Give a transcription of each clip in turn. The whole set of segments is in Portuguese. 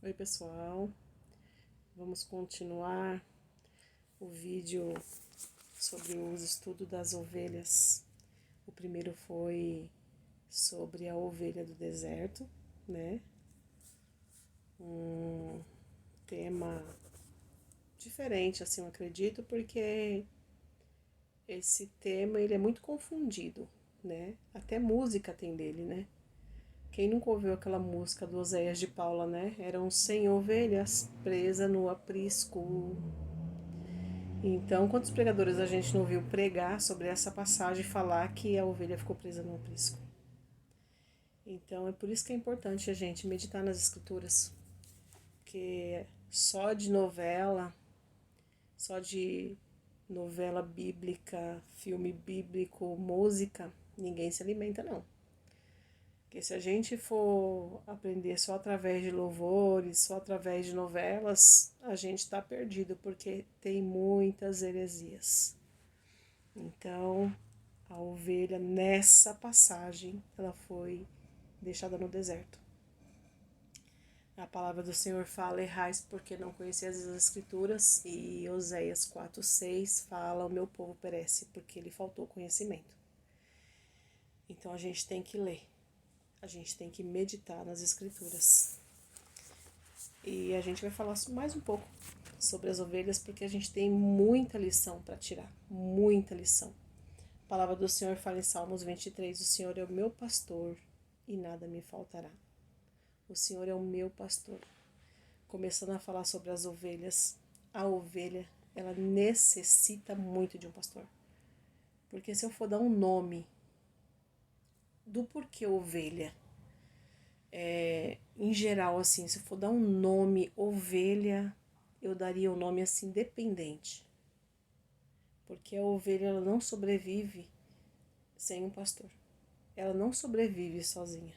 Oi pessoal, vamos continuar o vídeo sobre o estudo das ovelhas. O primeiro foi sobre a ovelha do deserto, né? Um tema diferente, assim, eu acredito, porque esse tema ele é muito confundido, né? Até música tem dele, né? Quem nunca ouviu aquela música do Oséias de Paula, né? Eram 100 ovelhas presas no aprisco. Então, quantos pregadores a gente não ouviu pregar sobre essa passagem e falar que a ovelha ficou presa no aprisco? Então, é por isso que é importante a gente meditar nas escrituras. Porque só de novela bíblica, filme bíblico, música, ninguém se alimenta não. Porque se a gente for aprender só através de louvores, só através de novelas, a gente está perdido, porque tem muitas heresias. Então, a ovelha, nessa passagem, ela foi deixada no deserto. A palavra do Senhor fala: errais porque não conheceis as Escrituras, e Oséias 4:6 fala: o meu povo perece porque lhe faltou conhecimento. Então a gente tem que ler, a gente tem que meditar nas Escrituras. E a gente vai falar mais um pouco sobre as ovelhas, porque a gente tem muita lição para tirar, muita lição. A palavra do Senhor fala em Salmos 23, o Senhor é o meu pastor e nada me faltará. O Senhor é o meu pastor. Começando a falar sobre as ovelhas, a ovelha, ela necessita muito de um pastor. Porque se eu for dar um nome do porquê ovelha, em geral, assim, se eu for dar um nome ovelha, eu daria o nome assim, dependente. Porque a ovelha, ela não sobrevive sem um pastor. Ela não sobrevive sozinha.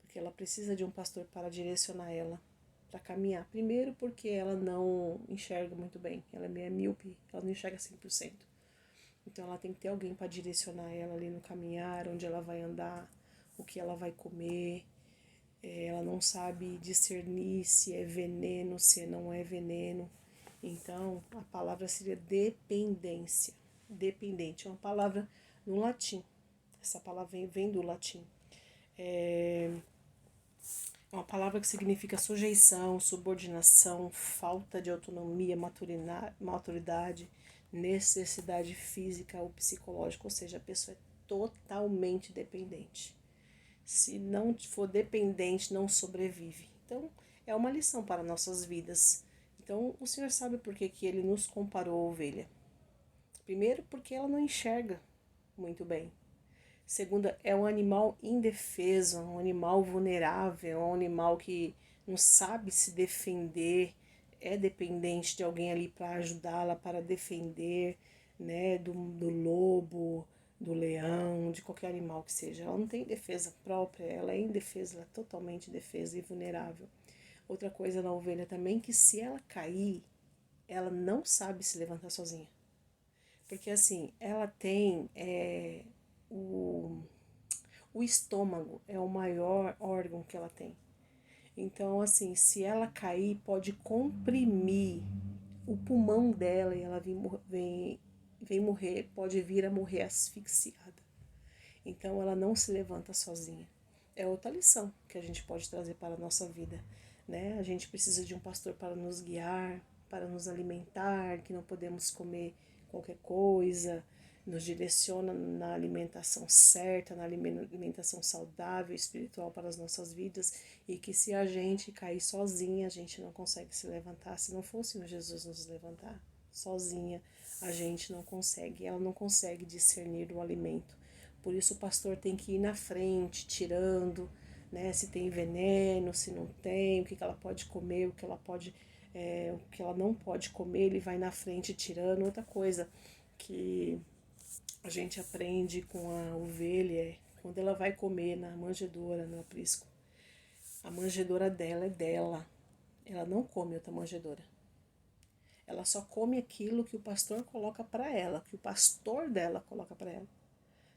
Porque ela precisa de um pastor para direcionar ela, para caminhar. Primeiro porque ela não enxerga muito bem, ela é meio míope, ela não enxerga 100%. Então ela tem que ter alguém para direcionar ela ali no caminhar, onde ela vai andar, o que ela vai comer. Ela não sabe discernir se é veneno, se não é veneno. Então a palavra seria dependência. Dependente é uma palavra no latim. Essa palavra vem do latim. É uma palavra que significa sujeição, subordinação, falta de autonomia, maturidade, necessidade física ou psicológica, ou seja, a pessoa é totalmente dependente. Se não for dependente, não sobrevive. Então, é uma lição para nossas vidas. Então, o Senhor sabe por que ele nos comparou à ovelha. Primeiro, porque ela não enxerga muito bem. Segunda, é um animal indefeso, um animal vulnerável, um animal que não sabe se defender, é dependente de alguém ali para ajudá-la, para defender, né, do lobo, do leão, de qualquer animal que seja. Ela não tem defesa própria, ela é indefesa, ela é totalmente indefesa e vulnerável. Outra coisa na ovelha também, que se ela cair, ela não sabe se levantar sozinha. Porque assim, ela tem o estômago é o maior órgão que ela tem. Então, assim, se ela cair, pode comprimir o pulmão dela e ela vem morrer, pode vir a morrer asfixiada. Então, ela não se levanta sozinha. É outra lição que a gente pode trazer para a nossa vida, né? A gente precisa de um pastor para nos guiar, para nos alimentar, que não podemos comer qualquer coisa, nos direciona na alimentação certa, na alimentação saudável, espiritual para as nossas vidas, e que se a gente cair sozinha, a gente não consegue se levantar. Se não fosse o Jesus nos levantar sozinha, a gente não consegue, ela não consegue discernir o alimento. Por isso o pastor tem que ir na frente, tirando, né, se tem veneno, se não tem, o que ela pode comer, o que ela pode, o que ela não pode comer, ele vai na frente tirando. Outra coisa que a gente aprende com a ovelha é quando ela vai comer na manjedoura, no aprisco, a manjedoura dela é dela. Ela não come outra manjedoura. Ela só come aquilo que o pastor coloca para ela, que o pastor dela coloca para ela.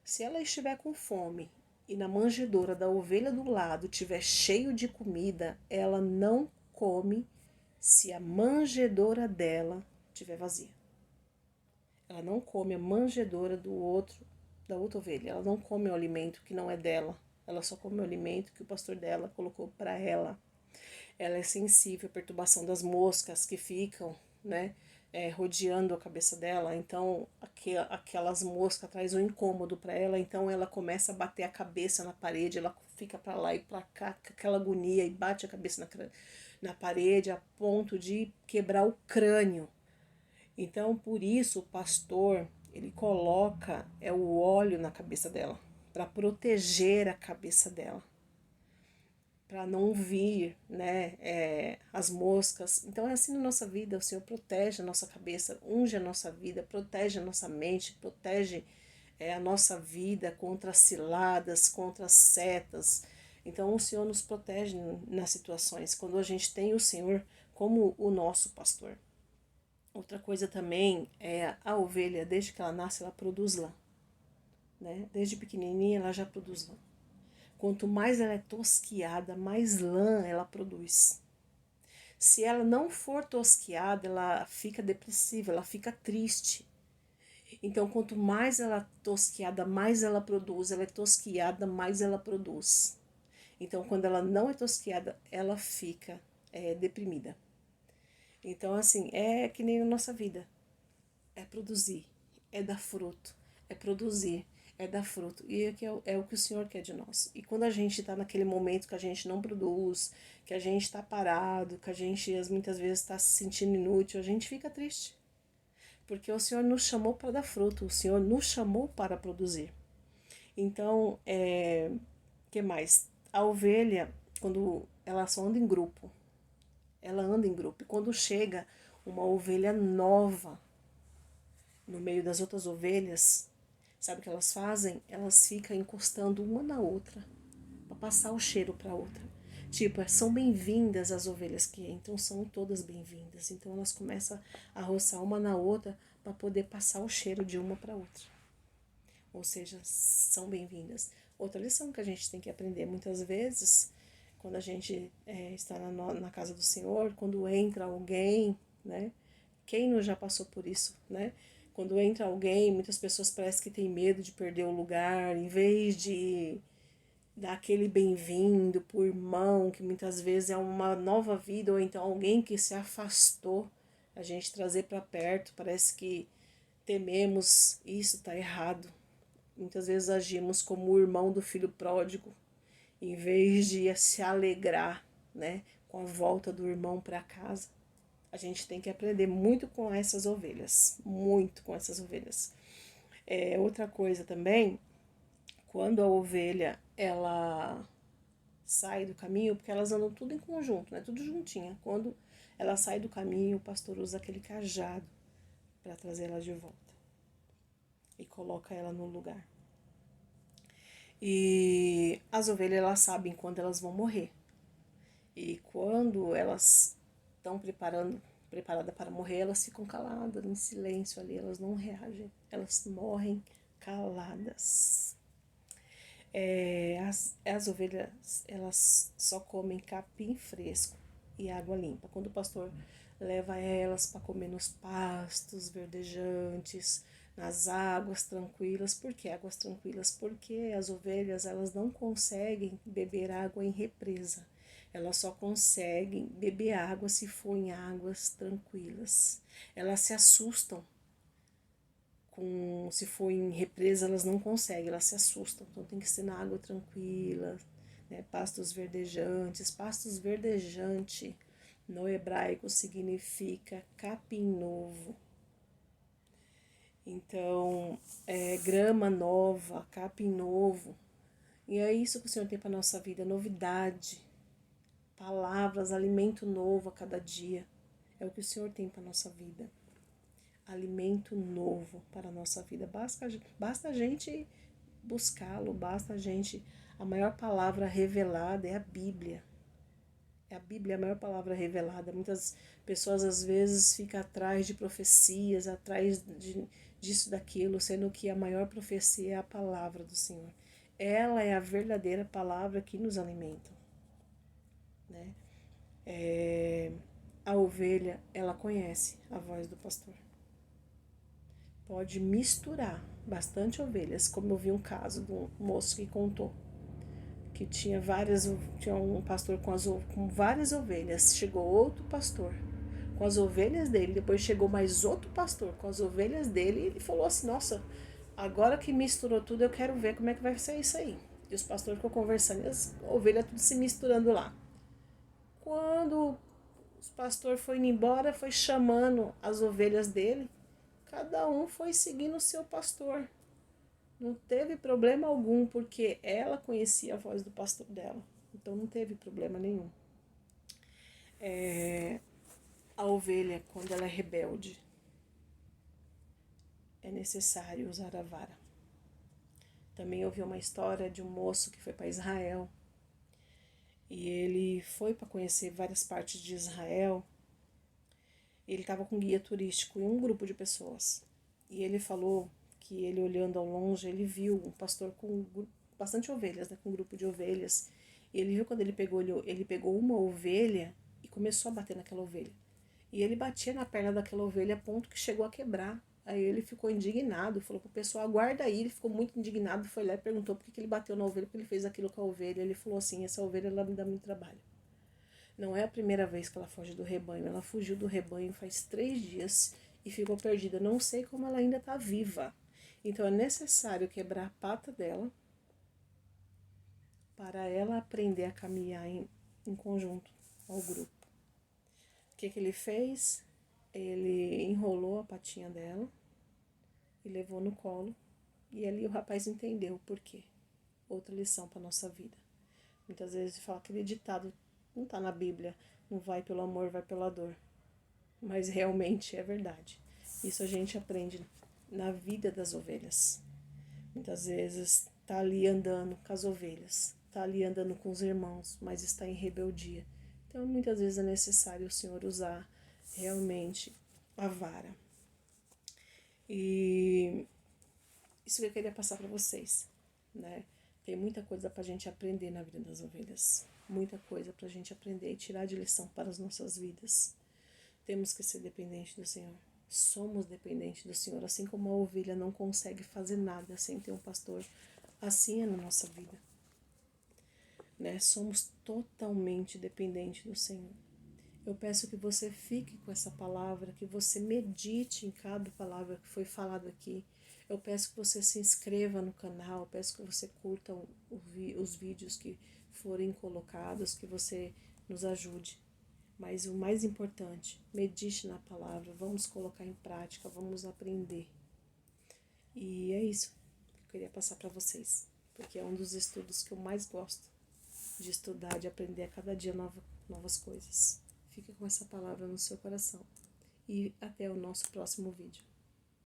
Se ela estiver com fome e na manjedoura da ovelha do lado tiver cheio de comida, ela não come se a manjedoura dela tiver vazia. Ela não come a manjedoura da outra ovelha. Ela não come o alimento que não é dela. Ela só come o alimento que o pastor dela colocou para ela. Ela é sensível à perturbação das moscas que ficam, né, rodeando a cabeça dela. Então, aquelas moscas traz um incômodo para ela. Então, ela começa a bater a cabeça na parede. Ela fica para lá e para cá com aquela agonia e bate a cabeça na parede a ponto de quebrar o crânio. Então, por isso, o pastor, ele coloca o óleo na cabeça dela, para proteger a cabeça dela, para não vir, né, as moscas. Então, é assim na nossa vida, o Senhor protege a nossa cabeça, unge a nossa vida, protege a nossa mente, protege a nossa vida contra as ciladas, contra as setas. Então, o Senhor nos protege nas situações, quando a gente tem o Senhor como o nosso pastor. Outra coisa também é a ovelha, desde que ela nasce, ela produz lã, né? Desde pequenininha ela já produz lã. Quanto mais ela é tosquiada, mais lã ela produz. Se ela não for tosquiada, ela fica depressiva, ela fica triste. Então, quanto mais ela é tosquiada, mais ela produz. Ela é tosquiada, mais ela produz. Então, quando ela não é tosquiada, ela fica deprimida. Então, assim, é que nem na nossa vida. É produzir, é dar fruto, é produzir, é dar fruto. E é o que o Senhor quer de nós. E quando a gente está naquele momento que a gente não produz, que a gente está parado, que a gente muitas vezes está se sentindo inútil, a gente fica triste. Porque o Senhor nos chamou para dar fruto, o Senhor nos chamou para produzir. Então, que mais? A ovelha, quando ela só anda em grupo, ela anda em grupo. E quando chega uma ovelha nova no meio das outras ovelhas, sabe o que elas fazem? Elas ficam encostando uma na outra para passar o cheiro para a outra. Tipo, são bem-vindas as ovelhas que entram, são todas bem-vindas. Então elas começam a roçar uma na outra para poder passar o cheiro de uma para outra. Ou seja, são bem-vindas. Outra lição que a gente tem que aprender muitas vezes, quando a gente está na casa do Senhor, quando entra alguém, né? Quem não já passou por isso, né? Quando entra alguém, muitas pessoas parecem que tem medo de perder o lugar, em vez de dar aquele bem-vindo pro irmão, que muitas vezes é uma nova vida, ou então alguém que se afastou, a gente trazer para perto, parece que tememos, isso está errado. Muitas vezes agimos como o irmão do filho pródigo, em vez de se alegrar, né, com a volta do irmão para casa. A gente tem que aprender muito com essas ovelhas, muito com essas ovelhas. Outra coisa também, quando a ovelha ela sai do caminho, porque elas andam tudo em conjunto, né? Tudo juntinha. Quando ela sai do caminho, o pastor usa aquele cajado para trazer ela de volta e coloca ela no lugar. E as ovelhas, elas sabem quando elas vão morrer. E quando elas estão preparadas para morrer, elas ficam caladas, em silêncio ali, elas não reagem, elas morrem caladas. As ovelhas, elas só comem capim fresco e água limpa. Quando o pastor leva elas para comer nos pastos verdejantes, nas águas tranquilas. Por que águas tranquilas? Porque as ovelhas, elas não conseguem beber água em represa. Elas só conseguem beber água se for em águas tranquilas. Elas se assustam. Se for em represa, elas não conseguem, elas se assustam. Então tem que ser na água tranquila, né? Pastos verdejantes. Pastos verdejante no hebraico significa capim novo. Então, grama nova, capim novo. E é isso que o Senhor tem para a nossa vida, novidade, palavras, alimento novo a cada dia. É o que o Senhor tem para a nossa vida. Alimento novo para a nossa vida. Basta a gente buscá-lo, basta a gente... A maior palavra revelada é a Bíblia. A Bíblia é a maior palavra revelada. Muitas pessoas às vezes ficam atrás de profecias, atrás disso, daquilo, sendo que a maior profecia é a palavra do Senhor. ela é a verdadeira palavra que nos alimenta, né? A ovelha, ela conhece a voz do pastor. Pode misturar bastante ovelhas, como eu vi um caso de um moço que contou que tinha um pastor com várias ovelhas, chegou outro pastor com as ovelhas dele, depois chegou mais outro pastor com as ovelhas dele, e ele falou assim, nossa, agora que misturou tudo, eu quero ver como é que vai ser isso aí. E os pastores ficam conversando, e as ovelhas tudo se misturando lá. Quando os pastores foi indo embora, foi chamando as ovelhas dele, cada um foi seguindo o seu pastor. Não teve problema algum, porque ela conhecia a voz do pastor dela. Então não teve problema nenhum. A ovelha, quando ela é rebelde, é necessário usar a vara. Também ouvi uma história de um moço que foi para Israel. E ele foi para conhecer várias partes de Israel. Ele estava com um guia turístico e um grupo de pessoas. E ele falou que ele, olhando ao longe, ele viu um pastor com bastante ovelhas, né, com um grupo de ovelhas. E ele viu quando ele pegou uma ovelha e começou a bater naquela ovelha. E ele batia na perna daquela ovelha a ponto que chegou a quebrar. Aí ele ficou indignado, falou pro pessoal, aguarda aí. Ele ficou muito indignado, foi lá e perguntou por que ele bateu na ovelha, porque ele fez aquilo com a ovelha. Ele falou assim, essa ovelha ela me dá muito trabalho. Não é a primeira vez que ela foge do rebanho. Ela fugiu do rebanho faz 3 dias e ficou perdida. Não sei como ela ainda está viva. Então é necessário quebrar a pata dela para ela aprender a caminhar em conjunto ao grupo. O que ele fez? Ele enrolou a patinha dela e levou no colo. E ali o rapaz entendeu o porquê. Outra lição para nossa vida. Muitas vezes fala aquele ditado, não está na Bíblia, não vai pelo amor, vai pela dor. Mas realmente é verdade. Isso a gente aprende na vida das ovelhas. Muitas vezes está ali andando com as ovelhas, está ali andando com os irmãos, mas está em rebeldia. Então muitas vezes é necessário o Senhor usar realmente a vara. E isso que eu queria passar para vocês, né? Tem muita coisa para a gente aprender na vida das ovelhas. Muita coisa para a gente aprender e tirar de lição para as nossas vidas. Temos que ser dependentes do Senhor. Somos dependentes do Senhor. Assim como a ovelha não consegue fazer nada sem ter um pastor, assim é na nossa vida. Né? Somos totalmente dependentes do Senhor. Eu peço que você fique com essa palavra, que você medite em cada palavra que foi falada aqui. Eu peço que você se inscreva no canal, eu peço que você curta os vídeos que forem colocados, que você nos ajude. Mas o mais importante, medite na palavra, vamos colocar em prática, vamos aprender. E é isso que eu queria passar para vocês, porque é um dos estudos que eu mais gosto de estudar, de aprender a cada dia novas coisas. Fique com essa palavra no seu coração. E até o nosso próximo vídeo.